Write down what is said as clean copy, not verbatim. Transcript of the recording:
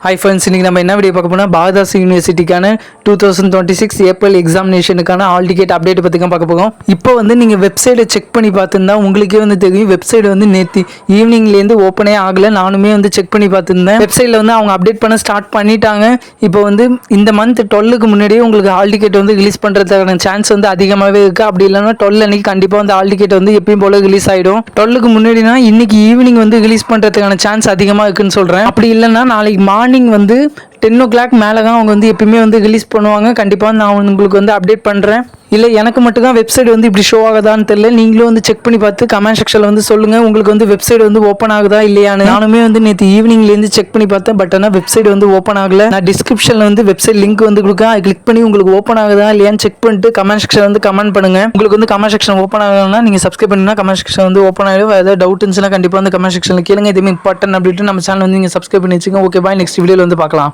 Hi friends, இன்றைக்கி நம்ம என்ன வீடியோ பார்க்க போனால் பாரதாஸ் யூனிவர்சிட்டிக்கான 2026 ஏப்ரல் எக்ஸாமினேஷனுக்கான ஆல் டிக்கெட் அப்டேட் பற்றி தான் பார்க்க போகிறோம். இப்போ நீங்கள் வெப்சைட்டை செக் பண்ணி பார்த்துருந்தா உங்களுக்கே தெரியும். வெப்சைட் நேற்று ஈவினிங்லேருந்து ஓப்பனே ஆகலை. நானுமே செக் பண்ணி பார்த்துருந்தேன். வெப்சைட்டில் அவங்க அப்டேட் பண்ண ஸ்டார்ட் பண்ணிட்டாங்க. இப்போ இந்த மந்த் 12க்கு முன்னாடியே உங்களுக்கு ஆல் டிக்கெட் ரிலீஸ் பண்ணுறதுக்கான சான்ஸ் அதிகமாகவே இருக்குது. அப்படி இல்லைன்னா 12 அன்னைக்கு கண்டிப்பாக ஆல் டிக்கெட் எப்பயும் போல ரிலீஸ் ஆகிடும். 12க்கு முன்னாடினா இன்னைக்கு ஈவினிங் ரிலீஸ் பண்ணுறதுக்கான சான்ஸ் அதிகமாக இருக்குன்னு சொல்கிறேன். அப்படி இல்லைன்னா நாளைக்கு மார்னிங் 10 o'clock மேலே தான் அவங்க எப்பயுமே ரிலீஸ் பண்ணுவாங்க. கண்டிப்பாக நான் உங்களுக்கு அப்டேட் பண்ணுறேன். இல்லை எனக்கு மட்டும் தான் வெப்சைட் இப்படி ஷோ ஆகுதான்னு தெரியல. நீங்களும் செக் பண்ணி பார்த்து கமெண்ட் செக்ஷனில் சொல்லுங்கள். உங்களுக்கு வெப்சைட் ஓப்பன் ஆகுதா இல்லையான்னு. நானுமே நேற்று ஈவினிங்லேருந்து செக் பண்ணி பார்த்தேன். பட் ஆனால் வெப்சைட் ஓப்பன் ஆகலை. நான் டிஸ்கிரிப்ஷனில் வெப்சைட் லிங்க் கொடுக்கேன். அதை கிளிக் பண்ணி உங்களுக்கு ஓப்பன் ஆகுதா இல்லையான்னு செக் பண்ணிட்டு கமெண்ட் செக்ஷன் கமெண்ட் பண்ணுங்கள். உங்களுக்கு கமெண்ட் செக்ஷன் ஓப்பன் ஆகலைன்னா நீங்கள் சப்ஸ்கிரைப் பண்ணினா கமெண்ட் செக்ஷன் ஓப்பன் ஆகிடும். ஏதாவது டவுட் இருந்துச்சுன்னா கண்டிப்பாக கமெண்ட் செக்ஷனில் கேளுங்க. இதுமாதிரி இம்பார்ட்டன் அப்படின்ட்டு நம்ம சேனல் நீங்கள் சப்ஸ்கிரைப் பண்ணி வச்சுக்கோங்க. ஓகே பாய், நெக்ஸ்ட் வீடியோவில் பார்க்கலாம்.